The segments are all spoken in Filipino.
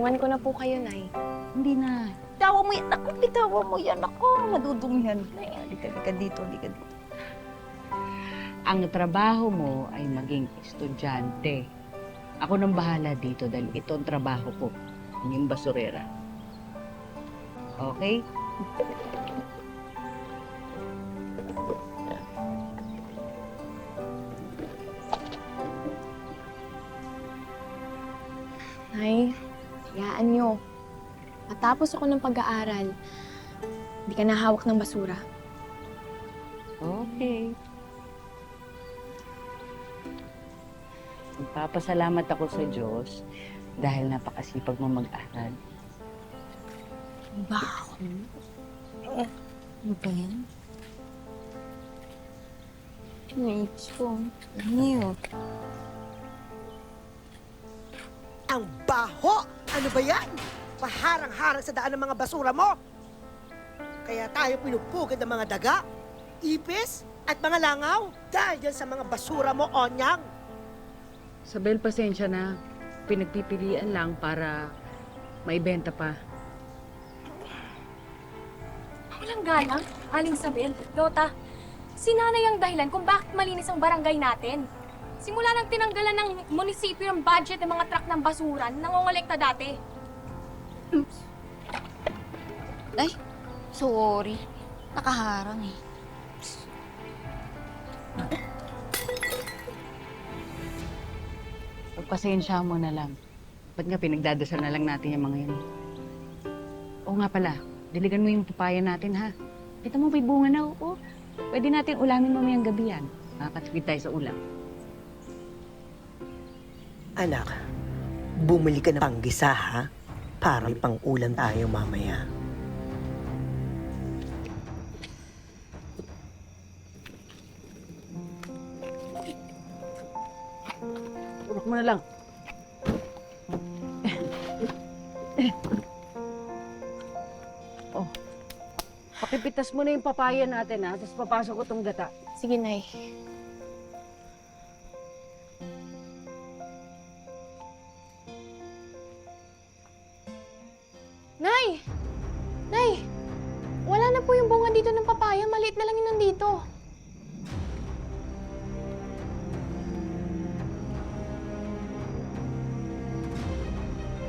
Iwan ko na po kayo, Nay. Hindi na. Bitawa mo yan. Ako, bitawa mo yan. Ako, madudumihan. Halika dito, halika dito. Ang trabaho mo ay maging estudyante. Ako nang bahala dito dahil ito ang trabaho ko. Maging basurera. Okay? Nay, hayaan niyo. Matapos ako ng pag-aaral, hindi ka nahawak ng basura. Okay. Magpapasalamat ako sa Diyos dahil napakasipag mo mag-aral. Baho. Ano ba yan? Mates ko. Ano? Ang baho! Ano ba yan? Paharang-harang sa daan ng mga basura mo. Kaya tayo pinupugad ng mga daga, ipis, at mga langaw dahil dyan sa mga basura mo, Onyang. Sabel, pasensya na. Pinagpipilian lang para maibenta pa. Walang galang, Aling Sabel, Lota. Si Nanay ang dahilan kung bakit malinis ang barangay natin. Simula nang tinanggalan ng munisipyo yung budget ng mga truck ng basura, nangongolekta dati. Ay, sorry. Nakaharang eh. Pagpasensya mo na lang. Ba't nga pinagdadasal na lang natin yung mga yun? Oo nga pala, diligan mo yung papaya natin ha. Kita mo may bunga na, oo. Pwede natin ulamin mamayang gabi yan. Nakakatipid tayo sa ulam. Anak, bumili ka ng panggisa, ha? Para may pang-ulam tayo mamaya. Urok mo na lang. Oh. Pakipitas mo na yung papaya natin ha, tapos papasok ko tong gata. Sige, Nay. Nay! Nay! Wala na po yung bunga dito ng papaya. Maliit na lang yun nandito.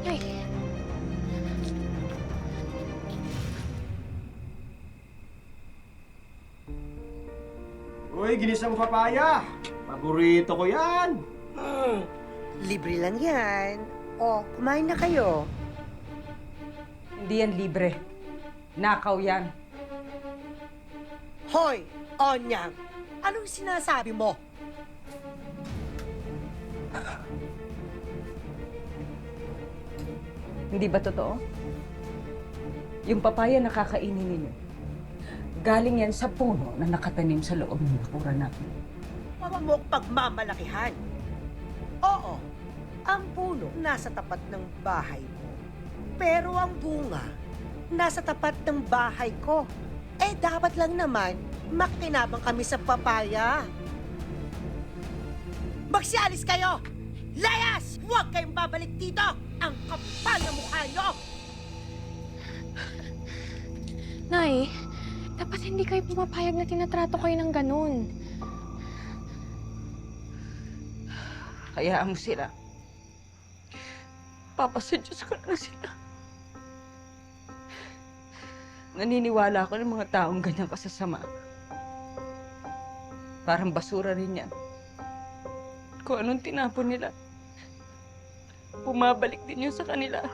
Nay! Uy, ginisang papaya! Paborito ko yan! Libre lang yan. O, kumain na kayo. Hindi yan libre. Nakaw yan. Hoy, Onyang! Anong sinasabi mo? Hindi ba totoo? Yung papaya na kakainin ninyo, galing yan sa puno na nakatanim sa loob ng bakuran natin. Huwag mo pagmamalakihan. Oo, ang puno nasa tapat ng bahay mo. Pero ang bunga nasa tapat ng bahay ko. Eh, dapat lang naman makinabang kami sa papaya. Magsialis kayo! Layas! Huwag kayong babalik dito! Ang kapal na mukha nyo! Nay, dapat hindi kayo pumapayag na tinatrato kayo ng ganun. Hayaan mo sila. Papasadyos ko na sila. Naniniwala ako ng mga taong ganyang kasasama. Parang basura rin yan. Kung anong tinapon nila, bumabalik din yun sa kanila.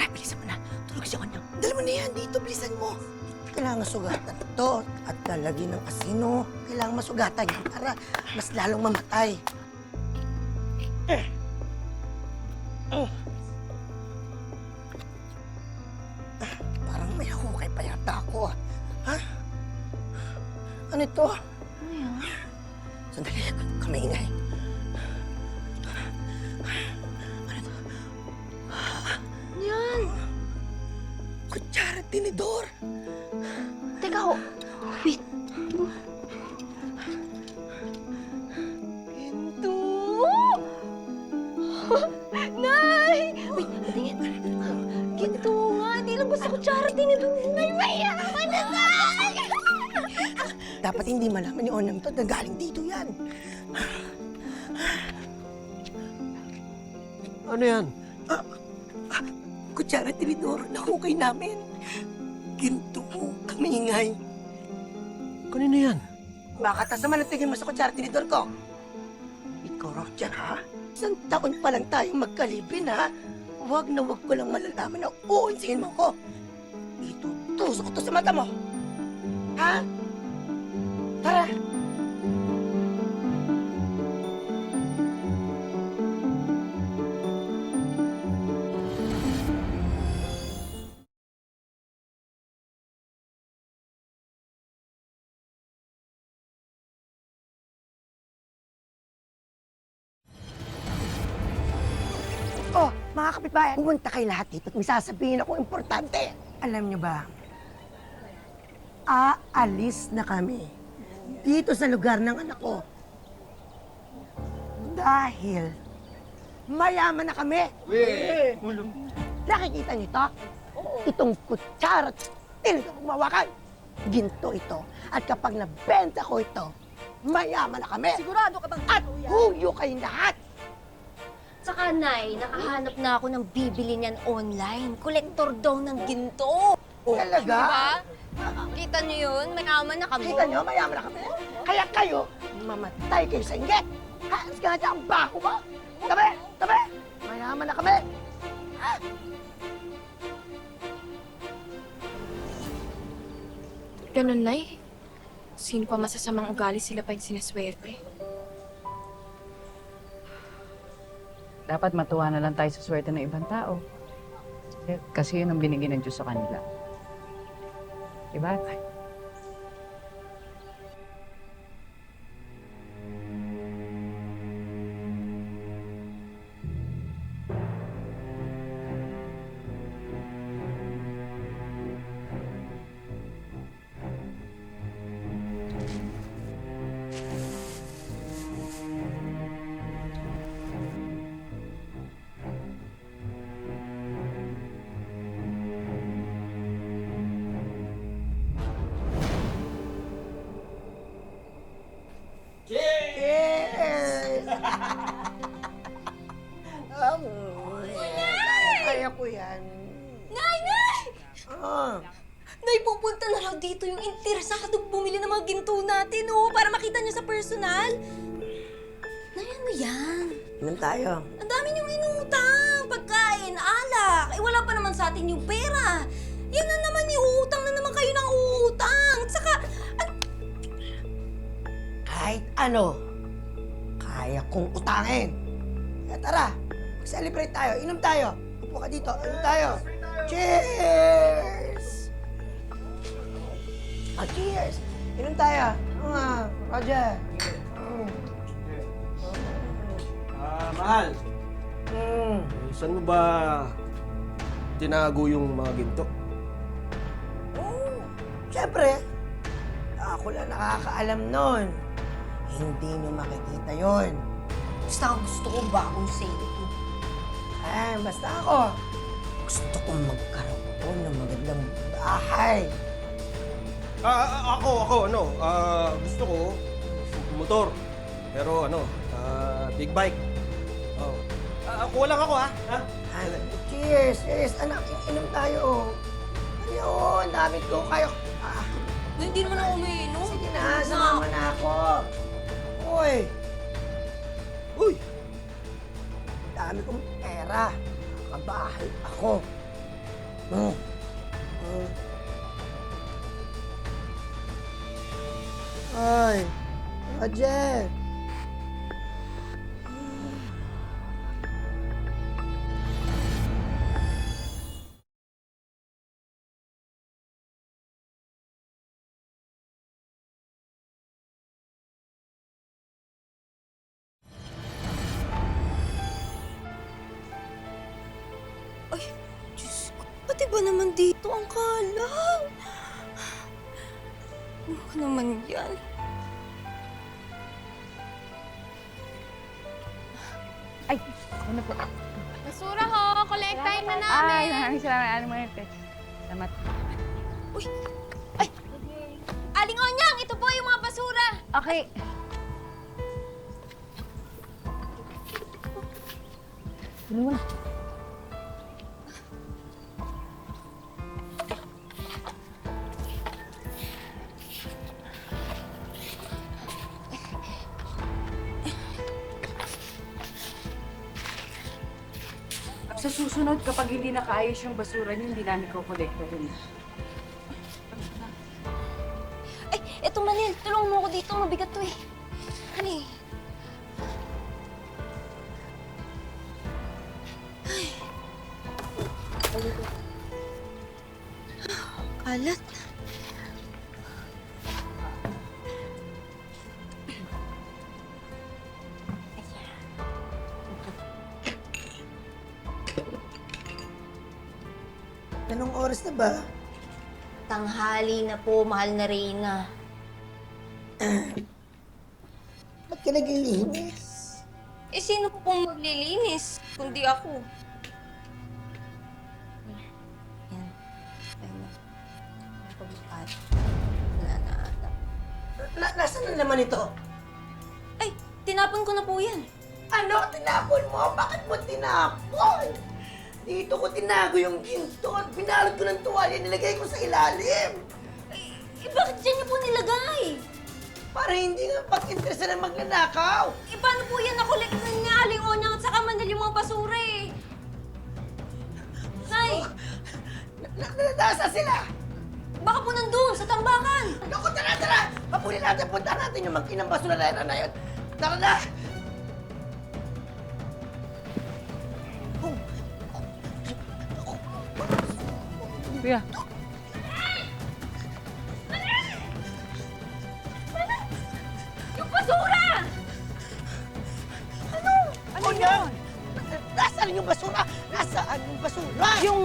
Bilisan mo na. Tulog si Onyang. Dala mo na yan dito. Bilisan mo. Kailangan sugatan to. At lalagyan ng kasino. Kailangan masugatan yan para mas lalong mamatay. Parang may hukay pa yata ako. Ha? Ano ito? Ano yan? Sandali, kamaingay. Ano yan? Kutsara, tinidor. Teka ho. Wait. Ginto! Nay! Wait, tingin. Ginto nga. Di lang basta kutsara tinidor. Nay, mayaman na, Nay! Dapat hindi malaman ni Onam to na galing dito yan. Ano yan? Kutsara, tinidor, nahukay namin. Ginto, kamingay. Kanino yan? Baka tas naman ang tingin mo sa kutsara, tinidor ko. Ikaw raw dyan, ha? Isang taon pa lang tayong magkalipin, ha? Huwag na huwag ko lang malalaman na uunsingin mo ko. Itutusok ko to sa mata mo. Ha? Tara! Oh, mga kapitbahay, pumunta kayo lahat dito at may sasabihin ako importante. Alam niyo ba, aalis na kami dito sa lugar ng anak ko. Dahil mayaman na kami. Nakikita niyo to? Itong kutsara at tinidor kong mawakan. Ginto ito. At kapag nabenta ko ito, mayaman na kami. Sigurado ka bang At huyo kayong lahat. Saka, Nay, nakahanap na ako ng bibili niyan online. Kolektor daw ng ginto. Talaga? Diba? Kita niyo yun? Mayaman na kami. Kita nyo, mayaman na kami. Kaya kayo, mamatay kayo sa inggit. Halos ka nga dyan ang baho mo. Tabi! Tabi! Mayaman na kami. Ha? Ganun, Nay. Sino pa masasamang ugali sila pa yung sinaswerte? Dapat matuwa na lang tayo sa swerte ng ibang tao. Kasi yun ang binigyan ng Diyos sa kanila. Diba? Yes! Kaya ko yan. Nay! Ah, Nay, pupunta na raw dito yung interesado bumili ng mga ginto natin, oh, para makita niyo sa personal. Nay, ano yan? inom tayo. Ang dami niyong inutang. Pagkain, alak. Eh, wala pa naman sa atin yung pera. Yan na naman, iuutang na naman kayo ng uutang. At saka, Kahit ano, kaya kong utangin. Kaya tara, mag-celebrate tayo. Inom tayo. Upo ka dito. Inom tayo. Cheers! Cheers! Inom tayo. Roger. Mahal. Mm. Saan mo ba tinago yung mga ginto? Oh, siyempre, ako lang nakakaalam nun. Hindi nyo makikita yon. gusto ko bagong sale. Basta ako, gusto kong magkaroon ng magandang bahay. Gusto ko motor. Pero big bike. Oh. Kuha lang ako, ha? Cheers! Cheers! Anak, inom tayo. Ayun, dami ko kayo. Hindi naman ako umiinom. Sige na, sumama na ako. Uy! Uy! Dami kong pera. Nakabahay ako. Ay, Roger. ba naman dito ang kalang? Ano ka naman yan? Ay, ano po? Basura ho! Kolektahin na namin! Ay, maraming salamat. Ano mo yung text? Salamat. Aling Onyang, ito po yung mga basura! Okay. Ano mo na? Sa susunod, kapag hindi nakaayos yung basura niyo, hindi namin kukolekta rin. Ay, eto Manil, tulungan mo ako dito. Mabigat to eh. Ano eh? Kalat. Anong oras na ba? Tanghali na po, mahal na Reyna. Ba't ka naglilinis? Eh, sino po pong maglilinis? Kundi ako. Yan. Ayun na. Pagbukat. Wala na ata. Nasaan na naman ito? Ay, tinapon ko na po yan. Ano? Tinapon mo? Bakit mo tinapon? Dito ko tinago yung ginto at binalot ko ng tuwalya, nilagay ko sa ilalim. Eh, bakit dyan niyo po nilagay? Para hindi nga pag-interesa na magnanakaw. Eh, paano po yan nakolekta ni Aling Onyang at saka Manil yung mga basura eh? Nay, Nasa sila? baka po nandun, sa tambakan. Naku, tara! Papunin natin, punta natin yung mag-inang basura na yun. Tara na! Kuya. Yung basura! Ano yan? Nasaan yung basura? Nasaan yung basura? Yung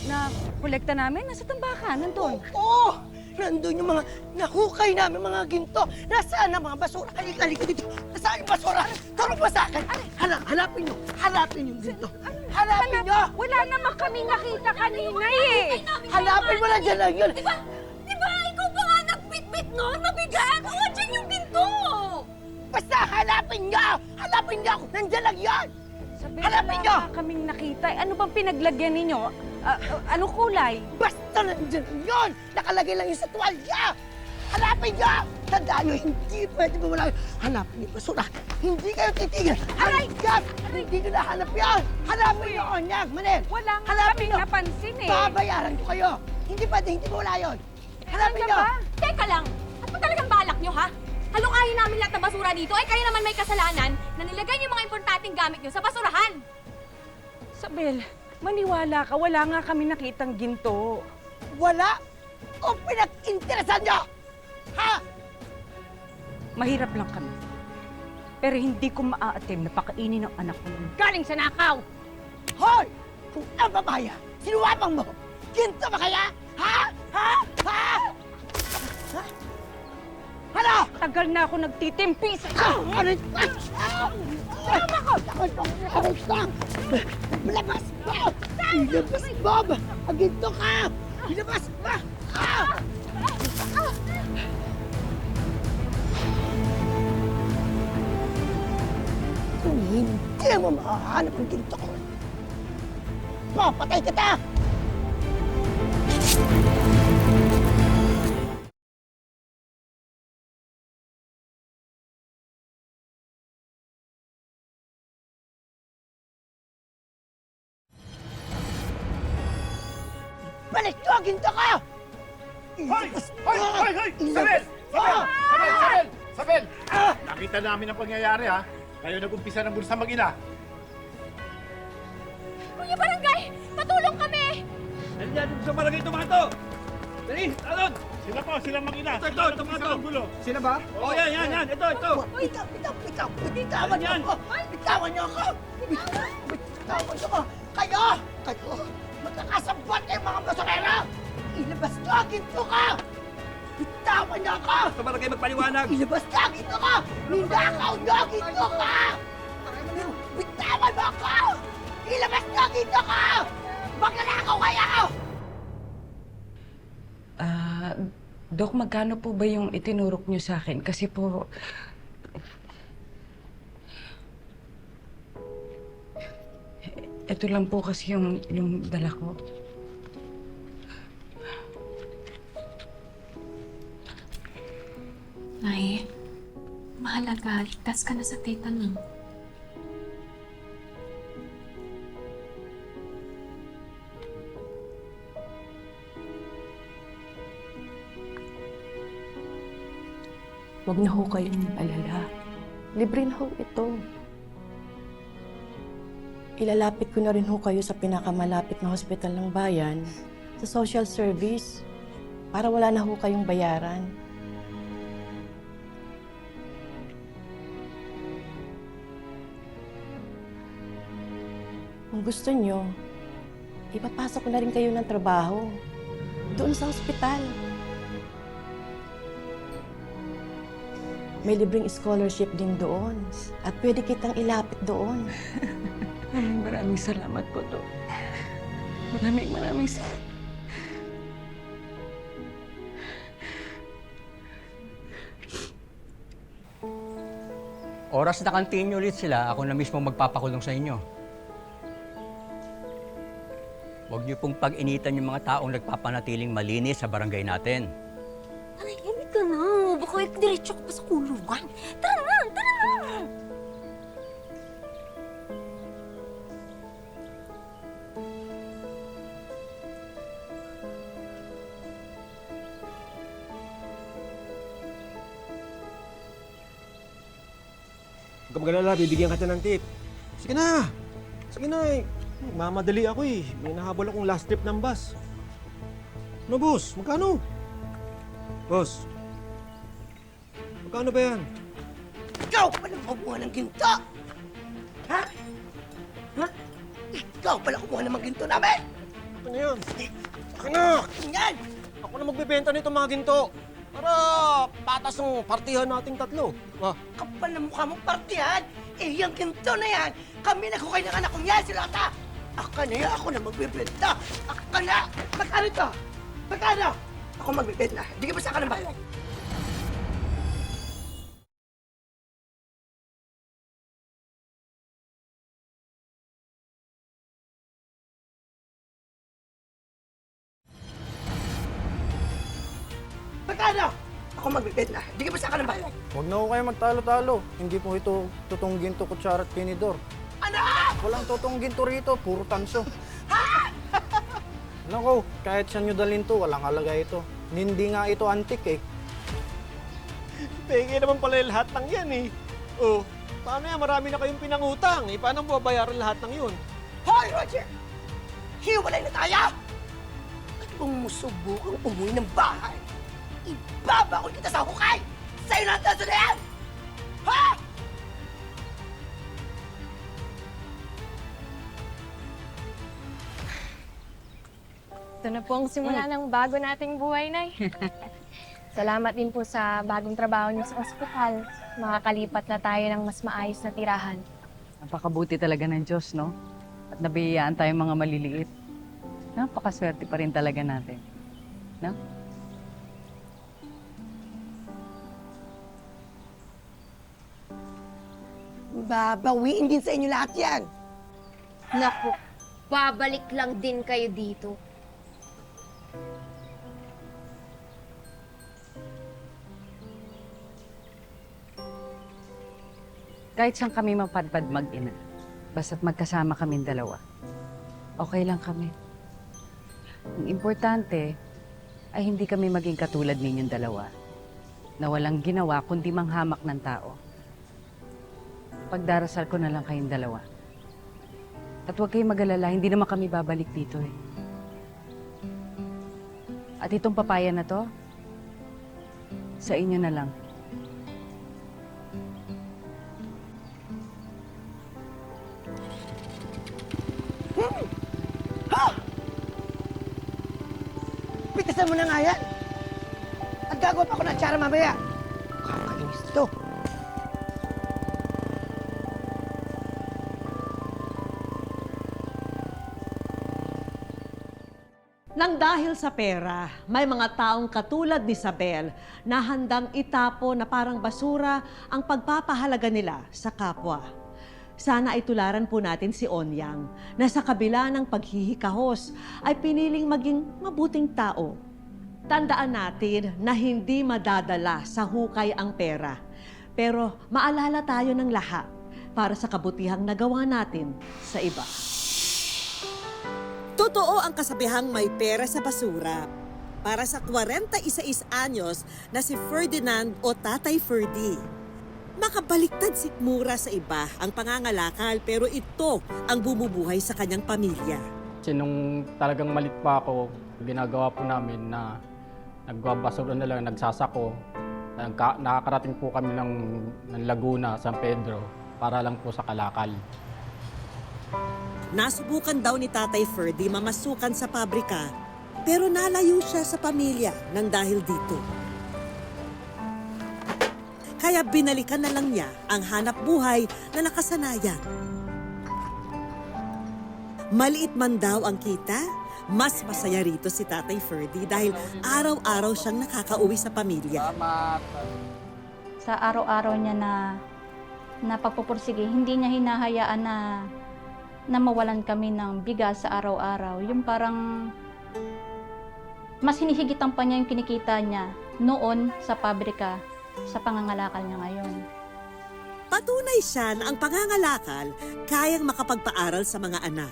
na-kolekta namin, nasa tambakan, nandun. Oo! Nandun yung mga nahukay namin mga ginto. Nasaan ang mga basura? Halika dito. Nasaan yung basura? Tarong ba sa akin? Hanapin nyo. Hanapin yung ginto. Hanapin nyo! Wala naman kami nakita kanina eh. Hanapin mo na dyan lang yun. Di ba ikaw pa nga nagbitbit noon? Mabigat! Oo, dyan yung binto! Basta hanapin nyo! Hanapin nyo! Nandyan lang yun! Sabi, Hanapin wala niyo! nga kaming nakita. Ano bang pinaglagyan ninyo? Anong kulay? Basta nandyan yun! Nakalagay lang yun sa tuwalya! Hanapin nyo! Tandaan nyo, hindi pwede mawala yun. Hanapin yung basura. Hindi kayo titigil. Aray! Yan! Hindi nyo nahanap yan! Hanapin nyo, Onyag! Manel! Wala nga Hanapin kaming nyo! napansin eh. Babayaran ko kayo! Hindi pwede, hindi mawala yun! Hanapin Ano nyo! ba? Teka lang! Ano ba talagang balak nyo, ha? Halungayin namin lahat ng basura dito, ay kayo naman may kasalanan na nilagay yung mga importanteng gamit nyo sa basurahan! Sabel, maniwala ka. Wala nga kami nakitang ginto. Wala! O pinag-interesan nyo! Ha? Mahirap lang kami. Pero hindi ko maa-attempt na pakainin ng anak ko ng galing sa nakaw! Hoy! Kung ang babaya, sinuwapang mo! Ginto ba kaya? Ha? Ha? Ha? Ha? Ano? Tagal na ako nagtitimpi sa Ano? Tama ko! Labas mo! Ilabas mo! Ginto ka! Ilabas mo! Kung hindi mo mahahanap ang ginto ko, papatay kita! Balik ko ang ginto ko! Hoy! Hoy! Hoy! Hoy! Sabel! Sabel! Sabel! Nakita namin ang pangyayari, ha? Kayo nag-umpisa ng bulsa mag-ina. Kuya Barangay! Patulong kami! Nandiyan sa barangay Tomato! Dali! Talon! Sila po, silang mag-ina. Ito, Tomato! Sila ba? Oo, yan. Ito. Bitawan niyo ako! Bitawan niyo ako! Bitawan niyo ako! Kayo! Magkakasabot kayong mga basakera! Ilabas niyo ang ginto ko! Bitawan niyo ako! Sa barangay magpaliwanag! Ilabas niyo ang ginto ko! Ninakaw niyo ang ginto ko! Bitawan mo ako! Ilabas niyo ang ginto ko! Magnanakaw kayo! Dok, magkano po ba yung itinurok niyo sa akin? Kasi po... Ito lang po kasi yung dala ko. Nay, mahalaga. Ligtas ka na sa tita mo. Huwag na ho kayong alala. Libre na ho ito. Ilalapit ko na rin ho kayo sa pinakamalapit na hospital ng bayan, sa social service, para wala na ho kayong bayaran. Kung gusto nyo, ipapasok ko na rin kayo ng trabaho doon sa hospital. May libreng scholarship din doon at pwede kitang ilapit doon. Maraming salamat po, Dok. Maraming salamat. Oras na continue ulit sila, ako na mismo magpapakulong sa inyo. Huwag niyo pong pag-initan yung mga taong nagpapanatiling malinis sa barangay natin. Ay, hindi ka na. Baka diretso ka pa sa kulungan. Tara na, tara na! Huwag ka mag-alala, bibigyan ka ng tip. Sige na! Sige na eh. Mamadali ako eh. May nahabol akong last trip ng bus. Ano, boss? Magkano? Boss, magkano ba yan? Ikaw pala kumuha ng ginto! Ha? Ha? Ikaw pala kumuha ng mga ginto namin! Ano yan? Akin na! Yan! Ako na magbebenta nito mga ginto. Para patas ng partihan nating tatlo. Ah, Kapal na mukha mong partihan! Eh, yung ginto na yan, kami naghukay ng anak kong yan, si Lota! Aka na yan, ako na magbibenta! Aka na! Magkano ito? Magkano? Ako magbibenta. Bigyan mo sa akin ng bayad. Magkano? Ako magbibenta. Bigyan mo sa akin ng bayad. Huwag na ho kayo magtalo-talo. Hindi po ito totoong ginto, kutsara at tinidor. Ano? Walang totoong ginto rito, puro tanso. Alam ko, kahit saan nyo dalhin to, walang halaga ito. Hindi nga ito antik eh. penge naman pala yung lahat ng yan eh. Oh, paano yan? Marami na kayong pinangutang. Eh, paano mo babayaran lahat ng yun? Hoy, Roger! Hiwalay na tayo! At kung musubukang umuwi ng bahay, ibabakol kita sa hukay! Sa'yo na ang tanso na yan! Ha? Ito na po ang simula ng bago nating buhay, Nay. Salamat din po sa bagong trabaho niyo sa ospital. Makakalipat na tayo ng mas maayos na tirahan. Napakabuti talaga ng Diyos, no? At nabiyayaan tayong mga maliliit. Napakaswerte pa rin talaga natin. No? Babawiin din sa inyo lahat yan! Naku, babalik lang din kayo dito. Kahit saan kami mapadpad mag-ina, basta't magkasama kaming dalawa, okay lang kami. Ang importante ay hindi kami maging katulad ninyong dalawa na walang ginawa kundi manghamak ng tao. Pagdarasal ko na lang kayong dalawa. At huwag kayong mag-alala, hindi naman kami babalik dito eh. At itong papaya na to, sa inyo na lang. Pitisan mo na nga yan! At gagawa pa ako ng tsara mamaya! Kakainis to! Nang dahil sa pera, may mga taong katulad ni Isabel na handang itapo na parang basura ang pagpapahalaga nila sa kapwa. Sana ay tularan po natin si Onyang na sa kabila ng paghihikahos ay piniling maging mabuting tao. Tandaan natin na hindi madadala sa hukay ang pera. Pero maalala tayo ng lahat para sa kabutihang nagawa natin sa iba. Totoo ang kasabihang may pera sa basura. Para sa 46 anyos na si Ferdinand o Tatay Ferdy. Makabaliktad sikmura sa iba ang pangangalakal pero ito ang bumubuhay sa kanyang pamilya. Kasi nung talagang malit pa ako, ginagawa po namin na nagbabasura na lang, nagsasako. Nakakarating po kami ng Laguna, San Pedro, para lang po sa kalakal. Nasubukan daw ni Tatay Ferdy mamasukan sa pabrika, pero nalayo siya sa pamilya nang dahil dito. Kaya binalikan na lang niya ang hanap buhay na nakasanayan. Maliit man daw ang kita, mas masaya rito si Tatay Ferdy dahil araw-araw siyang nakakauwi sa pamilya. Sa araw-araw niya na pagpupursige, hindi niya hinahayaan na mawalan kami ng bigas sa araw-araw. Yung parang mas hinihigitan pa niya yung kinikita niya noon sa pabrika sa pangangalakal niya ngayon. Patunay siya na ang pangangalakal kayang makapagpaaral sa mga anak.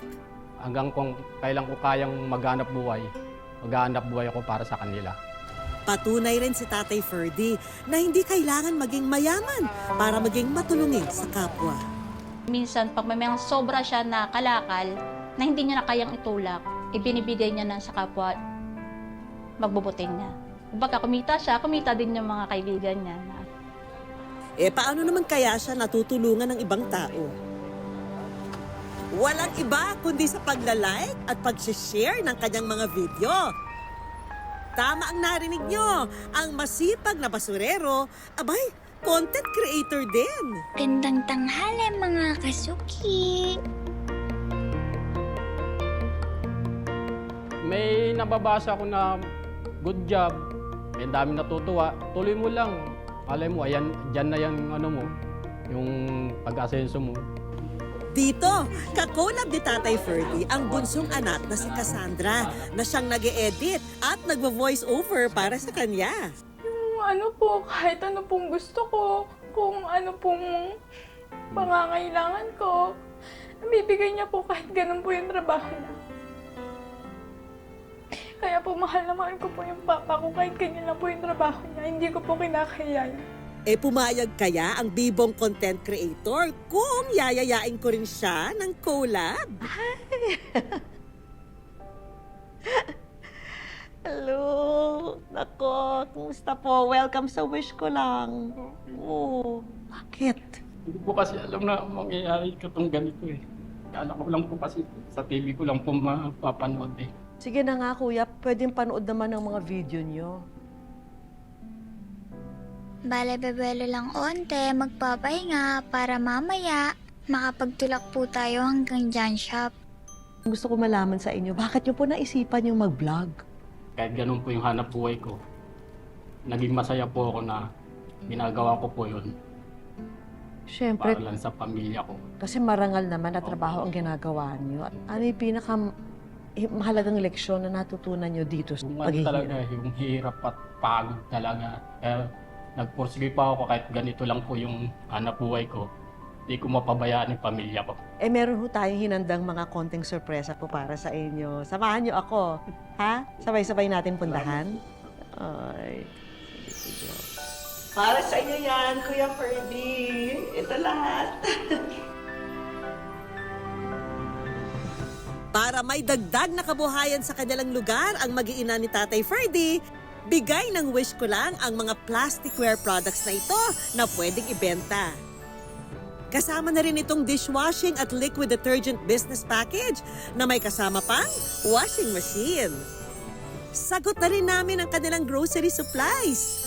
Hanggang kung kailan ko kayang maghanap buhay ako para sa kanila. Patunay rin si Tatay Ferdy na hindi kailangan maging mayaman para maging matulungin sa kapwa. Minsan, pag may mga sobra siya na kalakal, na hindi niya na kayang itulak, ibinibigay niya na sa kapwa, magbubutin niya. Pagka kumita siya, kumita din yung mga kaibigan niya. Paano naman kaya siya natutulungan ng ibang tao? Walang iba kundi sa pagla-like at pag-share ng kanyang mga video. Tama ang narinig nyo, ang masipag na basurero, abay, content creator din. Gandang tanghali mga kasuki. May nababasa ako na good job, may dami natutuwa, tuloy mo lang. Alay mo, ayan, dyan na yung yung pag-asenso mo. Dito, kakolab ni Tatay Ferdy ang bunsong anak na si Cassandra na siyang nag-e-edit at nagvo-voice over para sa kanya. Kahit ano pong gusto ko, kung ano pong pangangailangan ko, nabibigay niya po kahit ganun po yung trabaho niya. Kaya po mahal na mahal ko po yung papa ko kahit ganyan lang po yung trabaho niya. Hindi ko po kinakaya. Pumayag kaya ang bibong content creator kung yayayain ko rin siya ng collab? Hello! Nako, kumusta po? Welcome sa wish ko lang. Oo. Bakit? Hindi po kasi alam na mangyayari katong ganito Kala ko lang po kasi sa TV ko lang po mapapanood Sige na nga kuya, pwedeng panood naman ng mga video nyo. Bale-bebelo lang onte, magpapahinga para mamaya makapagtulak po tayo hanggang John Shop. Gusto ko malaman sa inyo, bakit nyo po naisipan yung mag-vlog? Kahit ganun po yung hanap buhay ko, naging masaya po ako na ginagawa ko po yun. Siyempre, Para lang sa pamilya ko. kasi marangal naman na trabaho ang ginagawa nyo. At ano yung mahalagang leksyon na natutunan nyo dito sa Yung talaga, paghihirap? yung hirap at pagod talaga. Kaya nagpursige pa ako kahit ganito lang po yung hanap buhay ko. Hindi ko mapabayaan yung pamilya ko. Meron ho tayong hinandang mga konting sorpresa po para sa inyo. Samahan nyo ako. Ha? Sabay-sabay natin puntahan. Ay. Para sa inyo yan, Kuya Ferdy. Ito lahat. Para may dagdag na kabuhayan sa kanilang lugar ang mag-iina ni Tatay Ferdy, bigay ng wish ko lang ang mga plasticware products na ito na pwedeng ibenta. Kasama na rin itong dishwashing at liquid detergent business package na may kasama pang washing machine. Sagot na rin namin ang kanilang grocery supplies.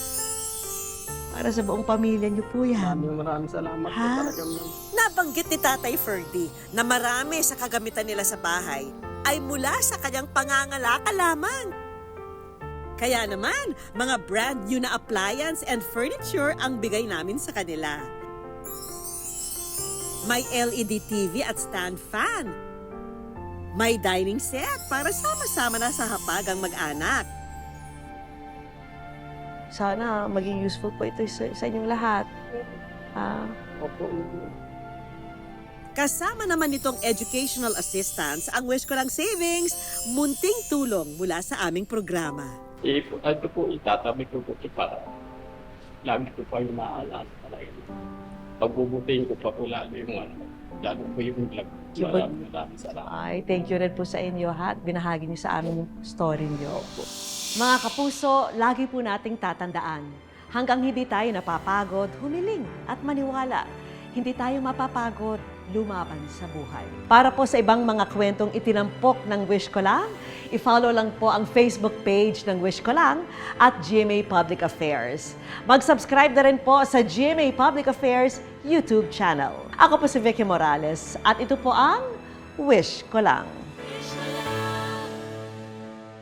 Para sa buong pamilya niyo po yan. Maraming salamat po Ha? talaga, ma'am. Nabanggit ni Tatay Ferdy na marami sa kagamitan nila sa bahay ay mula sa kanyang pangangalaka lamang. Kaya naman, mga brand new na appliance and furniture ang bigay namin sa kanila. May LED TV at stand fan. May dining set para sama-sama na sa hapag ang mag-anak. Sana maging useful po ito sa inyong lahat. Kasama naman nitong educational assistance ang Wish Ko Lang Savings, munting tulong mula sa aming programa. Ito po, itatabi ko po para lagi ko pa yung maaalala talaga. Pagbubutihin ko pa po lalo po yung vlog. Maraming salamat. Ay, thank you rin po sa inyo ha, at binahagi niyo sa amin yung story niyo. Mga kapuso, lagi po nating tatandaan. Hanggang hindi tayo napapagod, humiling at maniwala. Hindi tayo mapapagod, lumaban sa buhay. Para po sa ibang mga kwentong itinampok ng Wish Ko Lang, i-follow lang po ang Facebook page ng Wish Ko Lang at GMA Public Affairs. Mag-subscribe na rin po sa GMA Public Affairs YouTube channel. Ako po si Vicky Morales at ito po ang Wish Ko Lang.